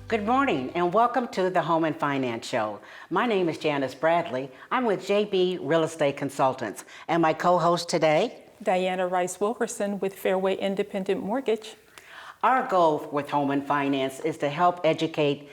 Good morning and welcome to the Home and Finance Show. My name is Janice Bradley. I'm with JB Real Estate Consultants and my co-host today, Diana Rice Wilkerson with Fairway Independent Mortgage. Our goal with Home and Finance is to help educate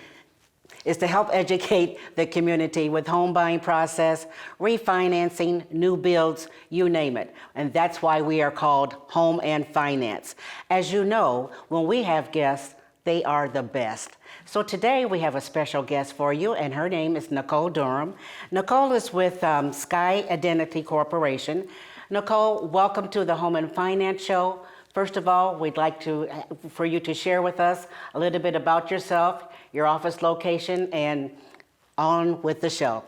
the community with home buying process, refinancing, new builds, you name it. And that's why we are called Home and Finance. As you know, when we have guests, they are the best. So today we have a special guest for you, and her name is Nicole Durham. Nicole is with Sky Identity Corporation. Nicole, welcome to the Home and Finance Show. First of all, we'd like for you to share with us a little bit about yourself, your office location, and on with the show.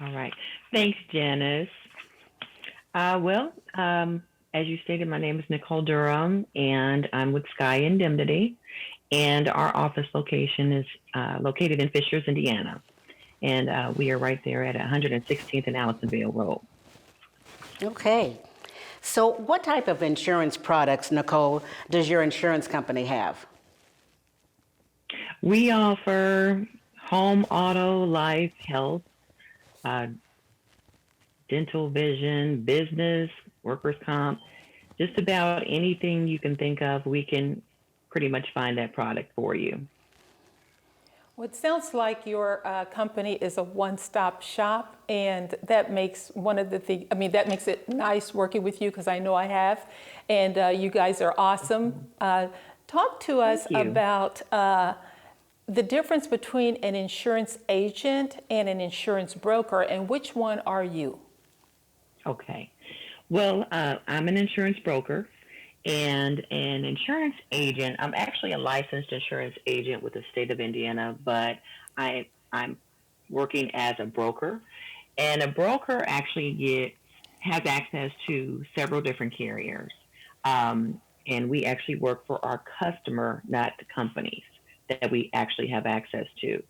All right. Thanks, Janice. As you stated, my name is Nicole Durham, and I'm with Sky Indemnity, and our office location is located in Fishers, Indiana, and we are right there at 116th and Allisonville Road. Okay. So what type of insurance products, Nicole, does your insurance company have? We offer home, auto, life, health, dental, vision, business, workers' comp, just about anything you can think of, we can pretty much find that product for you. Well, it sounds like your company is a one-stop shop, and that makes that makes it nice working with you because I know I have, and you guys are awesome. Talk to us about the difference between an insurance agent and an insurance broker, and which one are you? Okay. Well, I'm an insurance broker and an insurance agent. I'm actually a licensed insurance agent with the state of Indiana, but I'm working as a broker. And a broker actually has access to several different carriers. And we actually work for our customer, not the companies that we actually have access to.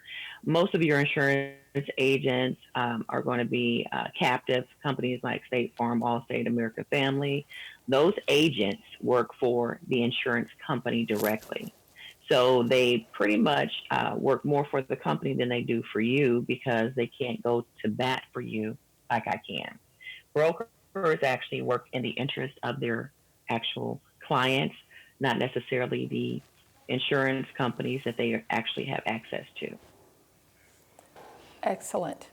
Most of your insurance agents are going to be captive companies like State Farm, Allstate, American Family. Those agents work for the insurance company directly. So they pretty much work more for the company than they do for you because they can't go to bat for you like I can. Brokers actually work in the interest of their actual clients, not necessarily the insurance companies that they actually have access to. Excellent.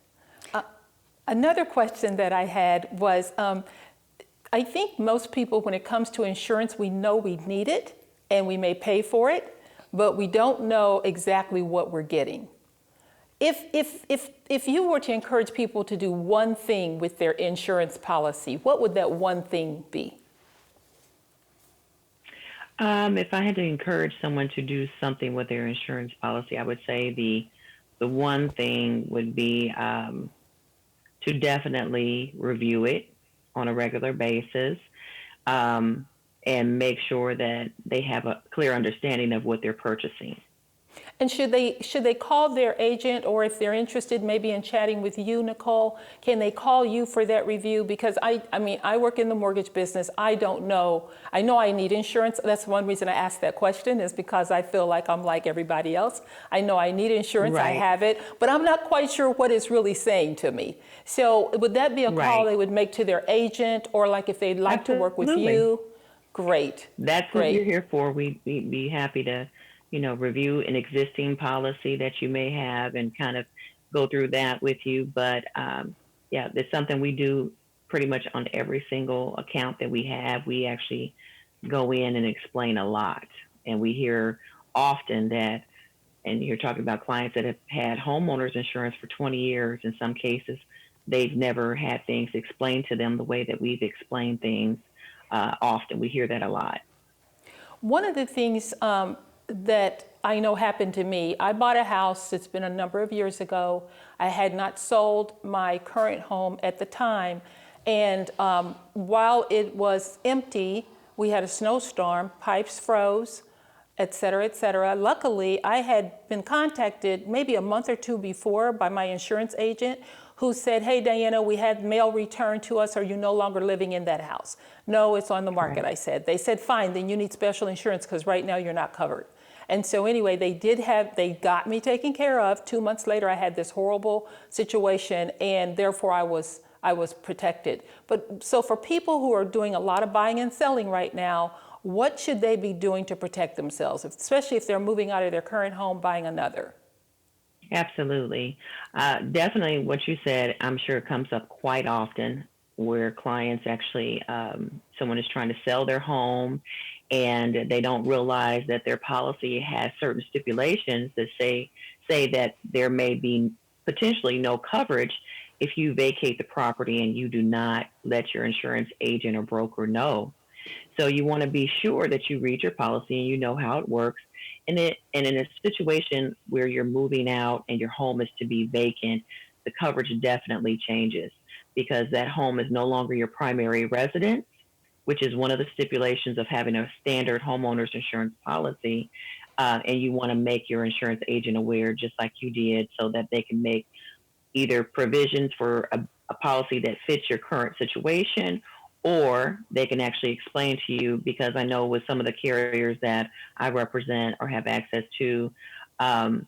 Another question that I had was, I think most people, when it comes to insurance, we know we need it and we may pay for it, but we don't know exactly what we're getting. If you were to encourage people to do one thing with their insurance policy, what would that one thing be? If I had to encourage someone to do something with their insurance policy, I would say the one thing would be to definitely review it on a regular basis and make sure that they have a clear understanding of what they're purchasing. And should they call their agent, or if they're interested maybe in chatting with you, Nicole, can they call you for that review? Because I work in the mortgage business. I don't know. I know I need insurance. That's one reason I asked that question, is because I feel like I'm like everybody else. I know I need insurance. Right. I have it, but I'm not quite sure what it's really saying to me. So would that be a call they would make to their agent, or like if they'd like to work with you? Great. That's what you're here for. We'd be happy to review an existing policy that you may have and kind of go through that with you. But it's something we do pretty much on every single account that we have. We actually go in and explain a lot. And we hear often that, and you're talking about clients that have had homeowners insurance for 20 years. In some cases, they've never had things explained to them the way that we've explained things often. We hear that a lot. One of the things that I know happened to me, I bought a house, it's been a number of years ago. I had not sold my current home at the time. And while it was empty, we had a snowstorm, pipes froze, et cetera, et cetera. Luckily, I had been contacted maybe a month or two before by my insurance agent, who said, hey, Diana, we had mail returned to us. Are you no longer living in that house? No, it's on the market, I said. They said, fine, then you need special insurance because right now you're not covered. And so anyway, they got me taken care of. 2 months later, I had this horrible situation, and therefore I was protected. But so for people who are doing a lot of buying and selling right now, what should they be doing to protect themselves, especially if they're moving out of their current home, buying another? Absolutely. Definitely what you said, I'm sure it comes up quite often where clients actually, someone is trying to sell their home and they don't realize that their policy has certain stipulations that say that there may be potentially no coverage if you vacate the property and you do not let your insurance agent or broker know. So you want to be sure that you read your policy and you know how it works. And in a situation where you're moving out and your home is to be vacant, the coverage definitely changes because that home is no longer your primary residence, which is one of the stipulations of having a standard homeowner's insurance policy. And you want to make your insurance agent aware, just like you did, so that they can make either provisions for a policy that fits your current situation, or they can actually explain to you, because I know with some of the carriers that I represent or have access to, um,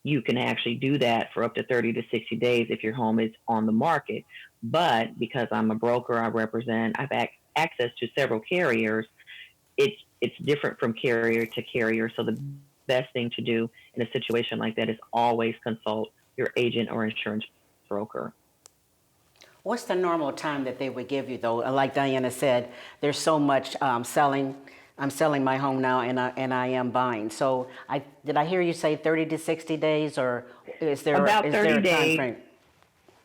you can actually do that for up to 30 to 60 days if your home is on the market. But because I'm a broker, I represent, I've access to several carriers. It's different from carrier to carrier. So the best thing to do in a situation like that is always consult your agent or insurance broker. What's the normal time that they would give you, though? Like Diana said, there's so much selling. I'm selling my home now, and I am buying. So, did I hear you say 30 to 60 days, or About is there 30 a time days. frame?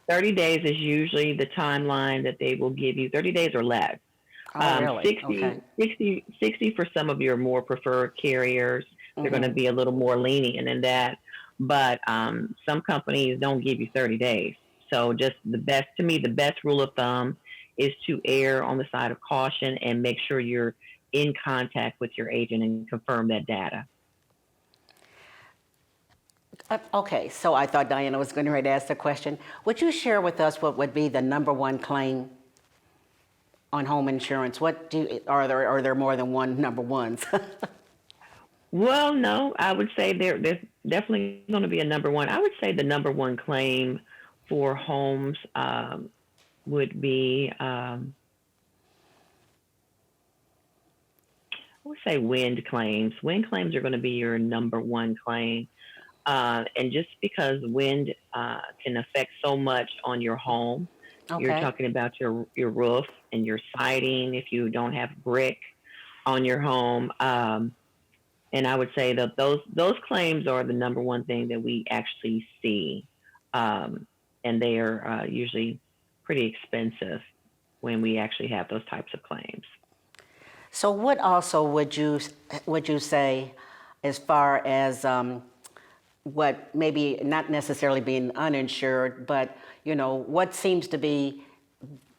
30 days is usually the timeline that they will give you, 30 days or less. Oh, really? 60, Okay. 60 for some of your more preferred carriers. They're going to Mm-hmm. be a little more lenient in that. But some companies don't give you 30 days. So just to me, the best rule of thumb is to err on the side of caution and make sure you're in contact with your agent and confirm that data. Okay. So I thought Diana was going to ask the question. Would you share with us what would be the number one claim on home insurance? Are there more than one number ones? Well, no, I would say there's definitely going to be a number one. I would say the number one claim for homes would be, I would say wind claims. Wind claims are going to be your number one claim. And just because wind can affect so much on your home, you're Okay. talking about your roof and your siding if you don't have brick on your home. And I would say that those claims are the number one thing that we actually see, and they are usually pretty expensive when we actually have those types of claims. So what also would you say, as far as what maybe not necessarily being uninsured, but what seems to be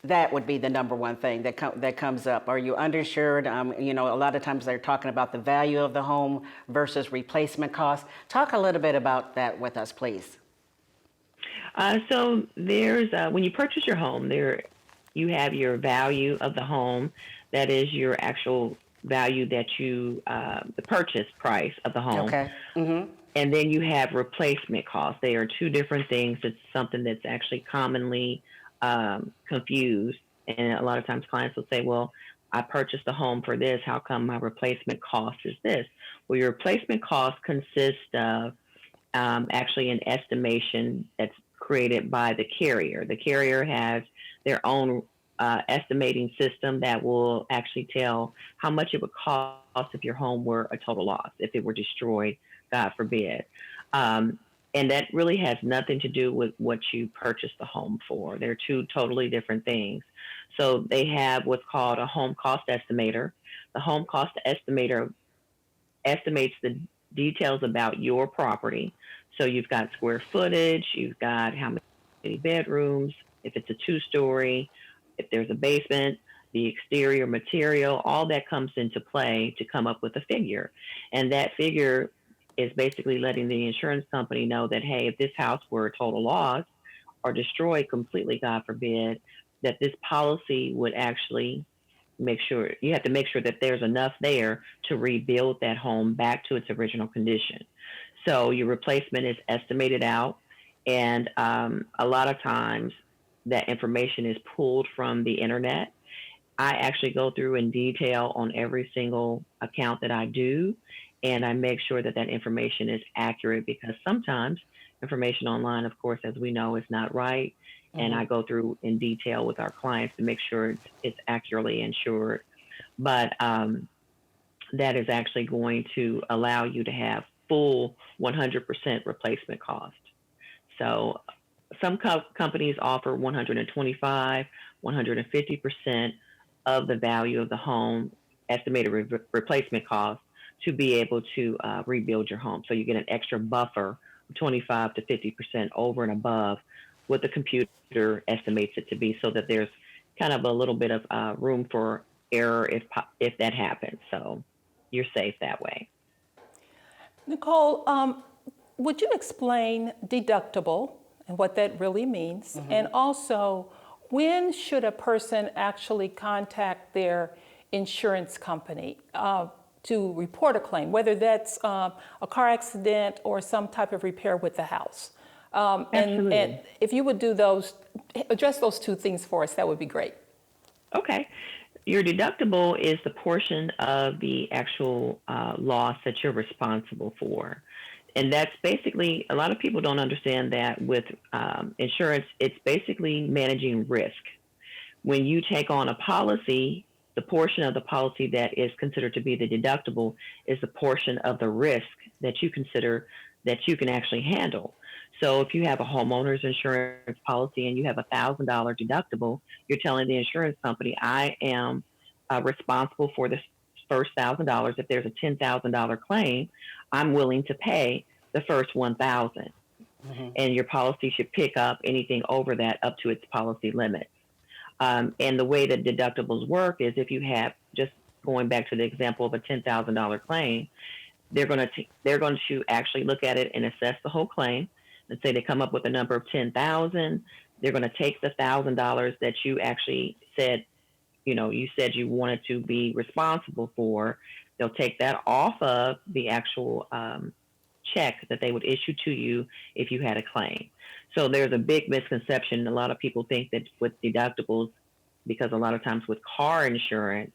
that would be the number one thing that comes up. Are you underinsured? A lot of times they're talking about the value of the home versus replacement cost. Talk a little bit about that with us, please. So there's when you purchase your home, you have your value of the home. That is your actual value that the purchase price of the home. Okay. Mm-hmm. And then you have replacement costs. They are two different things. It's something that's actually commonly confused. And a lot of times clients will say, well, I purchased a home for this. How come my replacement cost is this? Well, your replacement cost consists of actually an estimation that's created by the carrier. The carrier has their own estimating system that will actually tell how much it would cost if your home were a total loss, if it were destroyed, God forbid. Um, and that really has nothing to do with what you purchased the home for. They're two totally different things. So they have what's called a home cost estimator. The home cost estimator estimates the details about your property. So you've got square footage, you've got how many bedrooms, if it's a two-story, if there's a basement, the exterior material, all that comes into play to come up with a figure. And that figure is basically letting the insurance company know that, hey, if this house were a total loss or destroyed completely, God forbid, that this policy would actually have to make sure that there's enough there to rebuild that home back to its original condition. So your replacement is estimated out, and a lot of times that information is pulled from the internet. I actually go through in detail on every single account that I do, and I make sure that that information is accurate because sometimes information online, of course, as we know, is not right. And I go through in detail with our clients to make sure it's accurately insured. But that is actually going to allow you to have full 100% replacement cost. So some companies offer 125, 150% of the value of the home estimated replacement cost to be able to rebuild your home. So you get an extra buffer, 25 to 50% over and above what the computer estimates it to be, so that there's kind of a little bit of room for error if that happens. So you're safe that way. Nicole, would you explain deductible and what that really means? And also, when should a person actually contact their insurance company to report a claim, whether that's a car accident or some type of repair with the house? And if you would address those two things for us, that would be great. Okay. Your deductible is the portion of the actual loss that you're responsible for. And that's basically, a lot of people don't understand that with insurance, it's basically managing risk. When you take on a policy, the portion of the policy that is considered to be the deductible is the portion of the risk that you consider that you can actually handle. So if you have a homeowner's insurance policy and you have $1,000 deductible, you're telling the insurance company, I am responsible for this first $1,000. If there's a $10,000 claim, I'm willing to pay the first $1,000. And your policy should pick up anything over that up to its policy limit. And the way that deductibles work is, if you have, just going back to the example of a $10,000 claim, they're going to actually look at it and assess the whole claim. Let's say they come up with a number of 10,000. They're going to take the $1,000 that you actually said, you said you wanted to be responsible for. They'll take that off of the actual check that they would issue to you if you had a claim. So there's a big misconception. A lot of people think that with deductibles, because a lot of times with car insurance,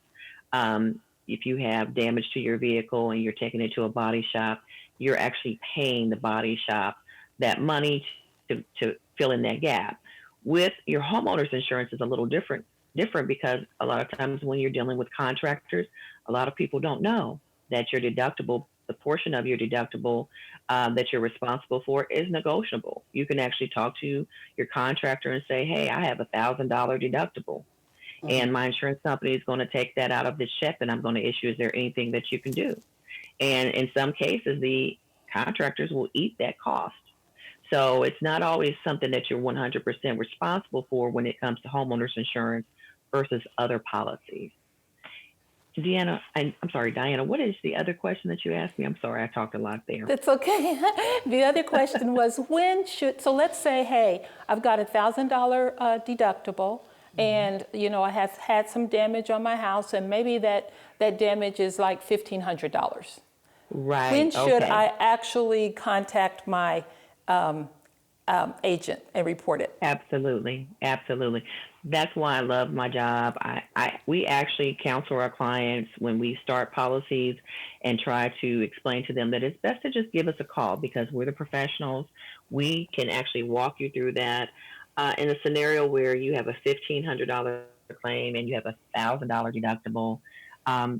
if you have damage to your vehicle and you're taking it to a body shop, you're actually paying the body shop that money to fill in that gap. With your homeowner's insurance is a little different because a lot of times when you're dealing with contractors, a lot of people don't know that your deductible, the portion of your deductible that you're responsible for, is negotiable. You can actually talk to your contractor and say, hey, I have $1,000 deductible. And my insurance company is going to take that out of the check that I'm going to issue. Is there anything that you can do? And in some cases, the contractors will eat that cost. So it's not always something that you're 100% responsible for when it comes to homeowners insurance versus other policies. Diana, what is the other question that you asked me? I'm sorry, I talked a lot there. That's okay. The other question was, so let's say, hey, I've got $1,000 deductible, and I have had some damage on my house, and maybe that damage is like $1,500. Right. When should I actually contact my agent and report it? Absolutely. That's why I love my job. We actually counsel our clients when we start policies and try to explain to them that it's best to just give us a call, because we're the professionals. We can actually walk you through that. In a scenario where you have a $1,500 claim and you have a $1,000 deductible,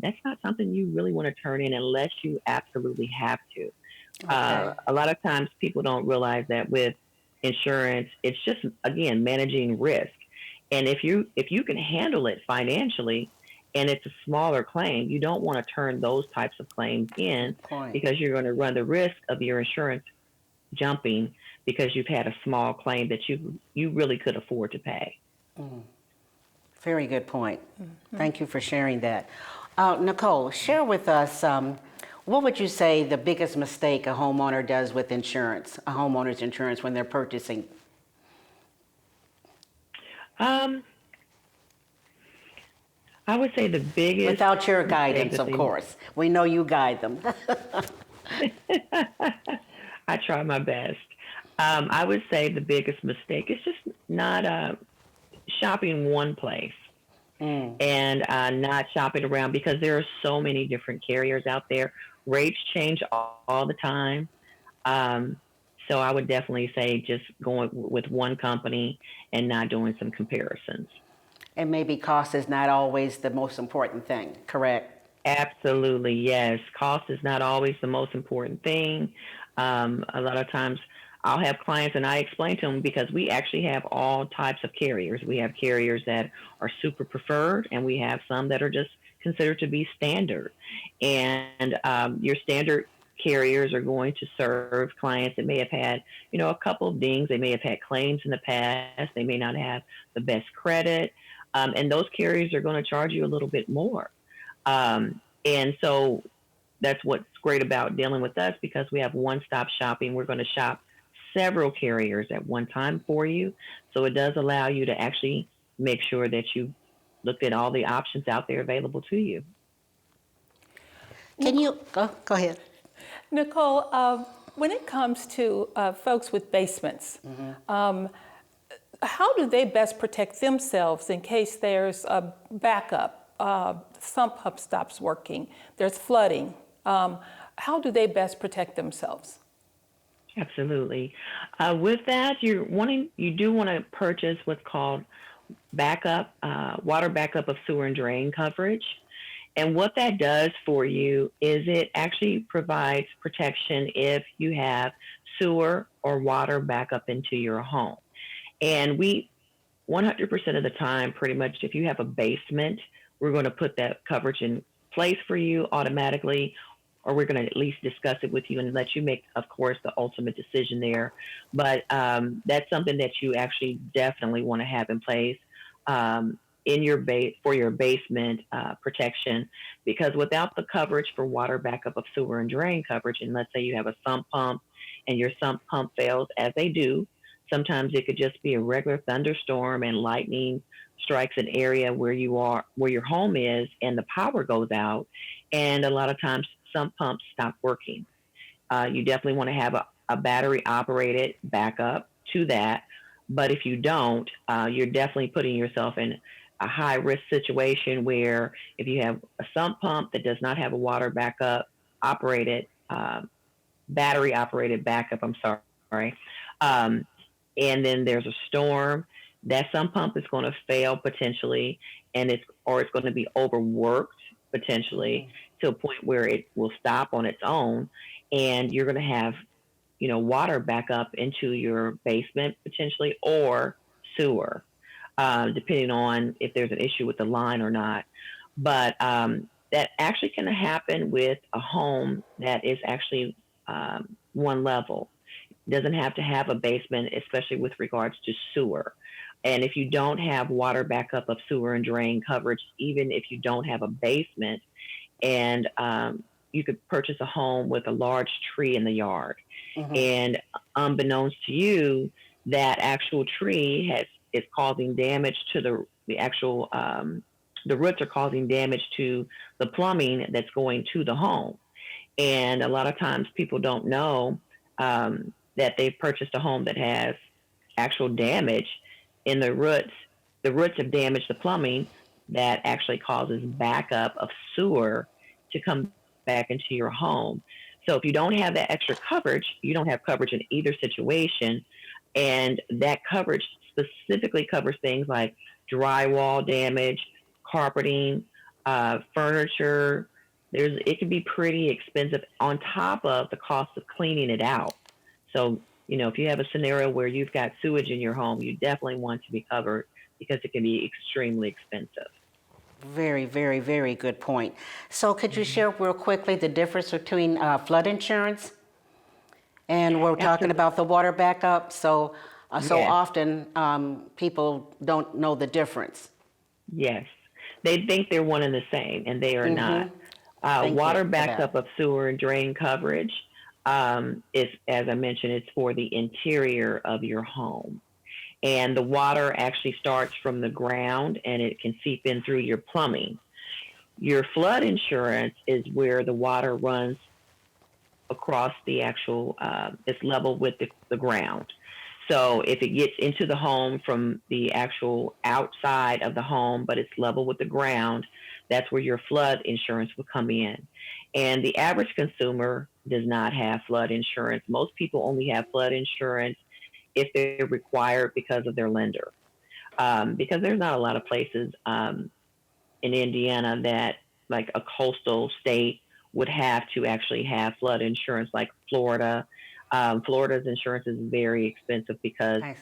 that's not something you really want to turn in unless you absolutely have to. Okay. A lot of times people don't realize that with insurance, it's just, again, managing risk. And if you can handle it financially and it's a smaller claim, you don't want to turn those types of claims in, because you're going to run the risk of your insurance jumping because you've had a small claim that you really could afford to pay. Very good point. Thank you for sharing that. Nicole, share with us, what would you say the biggest mistake a homeowner does with insurance, a homeowner's insurance, when they're purchasing? I would say the biggest Without your mistake guidance, that of they course. We know you guide them. I try my best. I would say the biggest mistake is just not shopping one place Mm. and not shopping around because there are so many different carriers out there. Rates change all the time. Um, so I would definitely say just going with one company and not doing some comparisons. And maybe cost is not always the most important thing, correct? Absolutely, yes. Cost is not always the most important thing. A lot of times I'll have clients and I explain to them because we actually have all types of carriers. We have carriers that are super preferred and we have some that are just considered to be standard. And your standard carriers are going to serve clients that may have had, a couple of dings. They may have had claims in the past. They may not have the best credit. And those carriers are going to charge you a little bit more. And so that's what's great about dealing with us because we have one stop shopping. We're going to shop several carriers at one time for you. So it does allow you to actually make sure that you looked at all the options out there available to you. Can Nicole, you go ahead? Nicole, when it comes to folks with basements, um, how do they best protect themselves in case there's a backup, sump pump stops working, there's flooding? How do they best protect themselves? Absolutely. With that, you do want to purchase what's called backup, water backup of sewer and drain coverage. And what that does for you is it actually provides protection if you have sewer or water backup into your home. And we 100% of the time, pretty much, if you have a basement, we're going to put that coverage in place for you automatically, or we're going to at least discuss it with you and let you make, of course, the ultimate decision there. But that's something that you actually definitely want to have in place in your for your basement protection, because without the coverage for water backup of sewer and drain coverage, and let's say you have a sump pump and your sump pump fails, as they do, sometimes it could just be a regular thunderstorm and lightning strikes an area where your home is, and the power goes out. And a lot of times, sump pumps stop working. You definitely want to have a battery operated backup to that. But if you don't, you're definitely putting yourself in a high risk situation where if you have a sump pump that does not have a water backup operated, battery operated backup, I'm sorry, um, and then there's a storm, that sump pump is going to fail potentially, and it's going to be overworked potentially to a point where it will stop on its own, and you're going to have water back up into your basement potentially or sewer, depending on if there's an issue with the line or not. But that actually can happen with a home that is actually one level. It doesn't have to have a basement, especially with regards to sewer. And if you don't have water backup of sewer and drain coverage, even if you don't have a basement, and you could purchase a home with a large tree in the yard, Hmm. and unbeknownst to you, that actual tree is causing damage to the actual the roots are causing damage to the plumbing that's going to the home. And a lot of times people don't know that they've purchased a home that has actual damage in the roots. The roots have damaged the plumbing that actually causes backup of sewer to come back into your home. So if you don't have that extra coverage, you don't have coverage in either situation. And that coverage specifically covers things like drywall damage, carpeting, furniture. It can be pretty expensive on top of the cost of cleaning it out. So, if you have a scenario where you've got sewage in your home, you definitely want to be covered because it can be extremely expensive. Very, very, very good point. So, could you share real quickly the difference between flood insurance and we're talking Absolutely. about the water backup? So Yes. often people don't know the difference. Yes. They think they're one and the same, and they are not. Hmm. Thank you Water for that. backup of sewer and drain coverage is, as I mentioned, it's for the interior of your home. and the water actually starts from the ground and it can seep in through your plumbing. Your flood insurance is where the water runs across the actual, it's level with the ground. So if it gets into the home from the actual outside of the home, but it's level with the ground, that's where your flood insurance would come in. And the average consumer does not have flood insurance. Most people only have flood insurance if they're required because of their lender. Because there's not a lot of places in Indiana that, like a coastal state, would have to actually have flood insurance, like Florida. Florida's insurance is very expensive because, I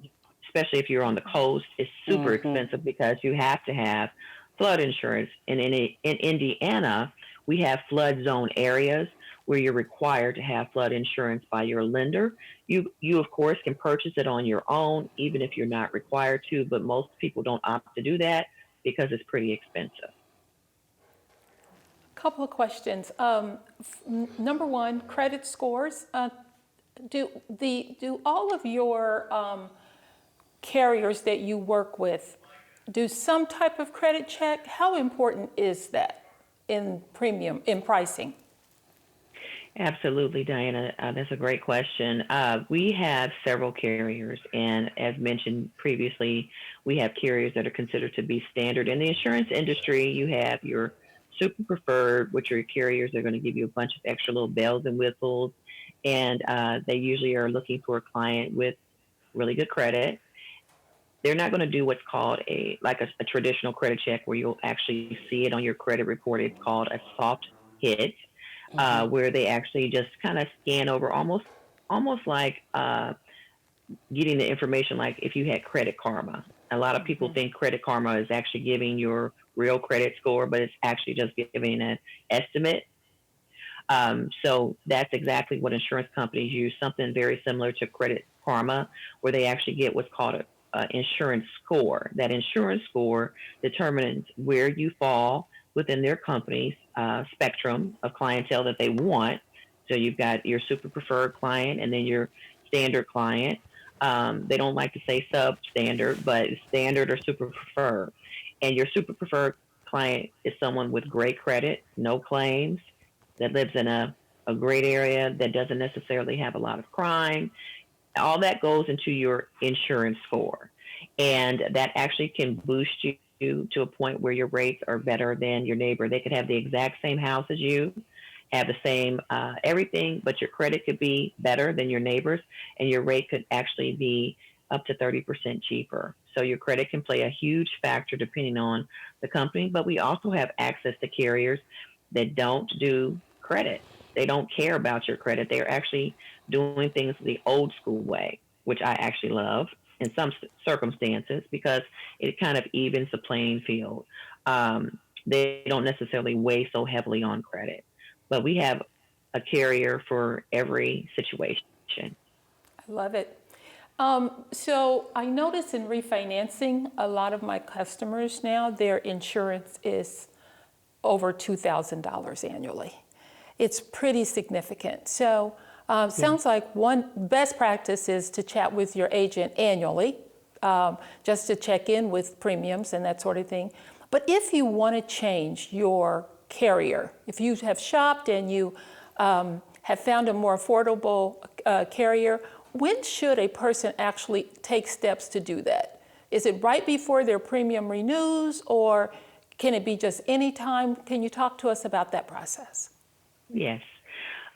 see. especially if you're on the coast, it's super Mm-hmm. expensive because you have to have flood insurance. And in Indiana, we have flood zone areas where you're required to have flood insurance by your lender. You of course can purchase it on your own, even if you're not required to, but most people don't opt to do that because it's pretty expensive. Couple of questions. Number one, credit scores. Do all of your carriers that you work with do some type of credit check? How important is that in premium, in pricing? Absolutely, Diana. That's a great question. We have several carriers, and as mentioned previously, we have carriers that are considered to be standard. In the insurance industry, you have your super preferred, which are carriers that are going to give you a bunch of extra little bells and whistles, and they usually are looking for a client with really good credit. They're not going to do what's called a traditional credit check where you'll actually see it on your credit report. It's called a soft hit, where they actually just kind of scan over, almost like getting the information, like if you had Credit Karma. A lot of people think Credit Karma is actually giving your real credit score, but it's actually just giving an estimate. So that's exactly what insurance companies use, something very similar to Credit Karma, where they actually get what's called a insurance score. That insurance score determines where you fall within their company's spectrum of clientele that they want. So you've got your super preferred client and then your standard client. They don't like to say substandard, but standard or super preferred. And your super preferred client is someone with great credit, no claims, that lives in a great area, that doesn't necessarily have a lot of crime. All that goes into your insurance score. And that actually can boost you to a point where your rates are better than your neighbor. They could have the exact same house as you, have the same everything, but your credit could be better than your neighbors, and your rate could actually be up to 30% cheaper. So your credit can play a huge factor depending on the company, but we also have access to carriers that don't do credit. They don't care about your credit. They're actually doing things the old school way, which I actually love in some circumstances because it kind of evens the playing field. They don't necessarily weigh so heavily on credit, but we have a carrier for every situation. I love it. So I notice in refinancing, a lot of my customers now, their insurance is over $2,000 annually. It's pretty significant. So Yeah. sounds like one best practice is to chat with your agent annually, just to check in with premiums and that sort of thing. But if you want to change your carrier, if you have shopped and you have found a more affordable carrier, when should a person actually take steps to do that? Is it right before their premium renews, or can it be just any time? Can you talk to us about that process? Yes.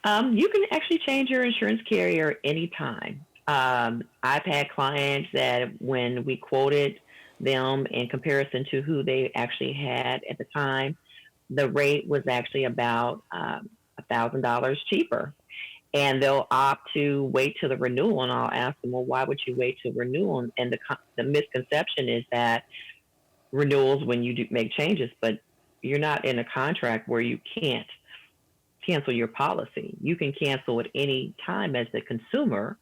You can actually change your insurance carrier anytime. I've had clients that when we quoted them in comparison to who they actually had at the time, the rate was actually about $1,000 cheaper. And they'll opt to wait till the renewal. And I'll ask them, well, why would you wait till renewal? And the misconception is that renewals when you do make changes, but you're not in a contract where you can't cancel your policy. You can cancel at any time as the consumer.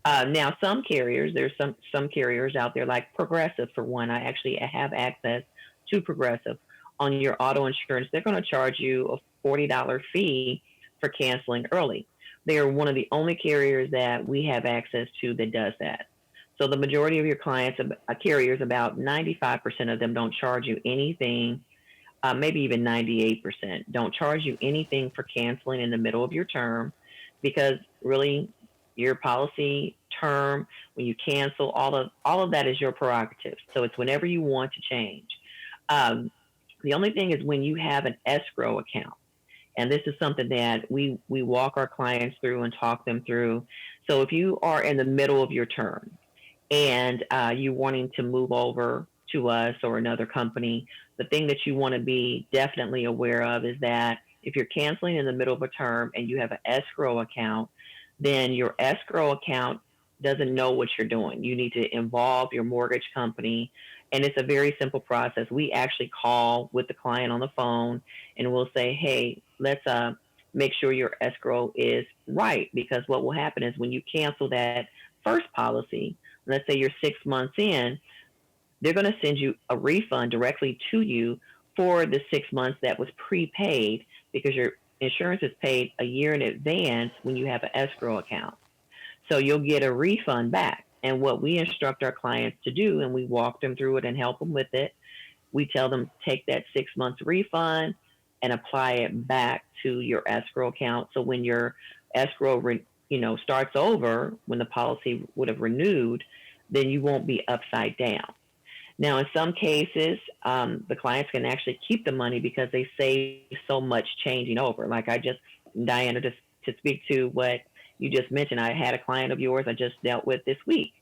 Now, some carriers, there's some carriers out there like Progressive, for one. I actually have access to Progressive on your auto insurance. They're going to charge you a $40 fee for canceling early. They are one of the only carriers that we have access to that does that. So the majority of your clients, carriers, about 95% of them don't charge you anything, maybe even 98%, don't charge you anything for canceling in the middle of your term, because really your policy term, when you cancel, all of that is your prerogative. So it's whenever you want to change. Um, the only thing is when you have an escrow account. And this is something that we walk our clients through and talk them through. So if you are in the middle of your term and you wanting to move over to us or another company, the thing that you want to be definitely aware of is that if you're canceling in the middle of a term and you have an escrow account, then your escrow account doesn't know what you're doing. You need to involve your mortgage company. And it's a very simple process. We actually call with the client on the phone and we'll say, hey, let's make sure your escrow is right. Because what will happen is when you cancel that first policy, let's say you're 6 months in, they're going to send you a refund directly to you for the 6 months that was prepaid, because your insurance is paid a year in advance when you have an escrow account. So you'll get a refund back. And what we instruct our clients to do, and we walk them through it and help them with it, we tell them take that 6 months refund and apply it back to your escrow account. So when your escrow starts over, when the policy would have renewed, then you won't be upside down. Now, in some cases, the clients can actually keep the money because they save so much changing over. Like Diana, to speak to what you just mentioned, I had a client of yours I just dealt with this week,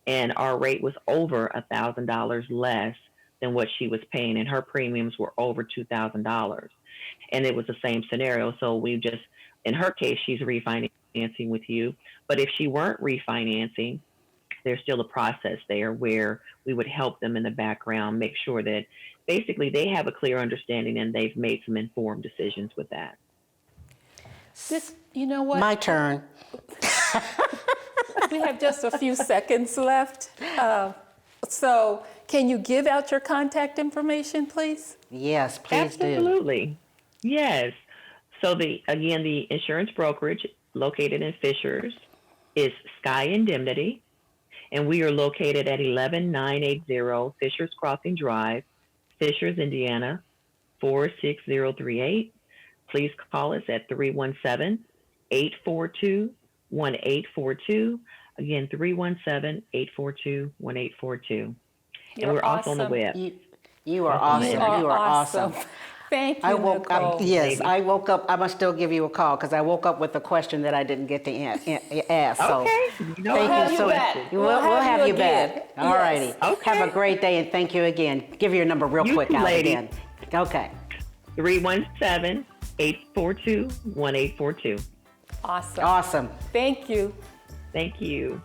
and our rate was over $1,000 less than what she was paying, and her premiums were over $2,000. And it was the same scenario. So in her case, she's refinancing with you. But if she weren't refinancing, there's still a process there where we would help them in the background, make sure that basically they have a clear understanding and they've made some informed decisions with that. You know what? My turn. We have just a few seconds left. So can you give out your contact information, please? Yes, please do. Absolutely. Yes. So the insurance brokerage located in Fishers is Sky Indemnity, and we are located at 11980 Fishers Crossing Drive, Fishers, Indiana, 46038. Please call us at 317-842-1842. Again, 317-842-1842. And we're also on the web. You are awesome. You are awesome. Thank you, I woke Nicole. up. Yes, I woke up. I must still give you a call because I woke up with a question that I didn't get to ask. So Okay. We'll have you back. We'll have you again. back. All righty. Yes. Okay. Have a great day and thank you again. Give your number real You quick too, out lady. again. Okay. 317-842-1842. Awesome. Awesome. Thank you. Thank you.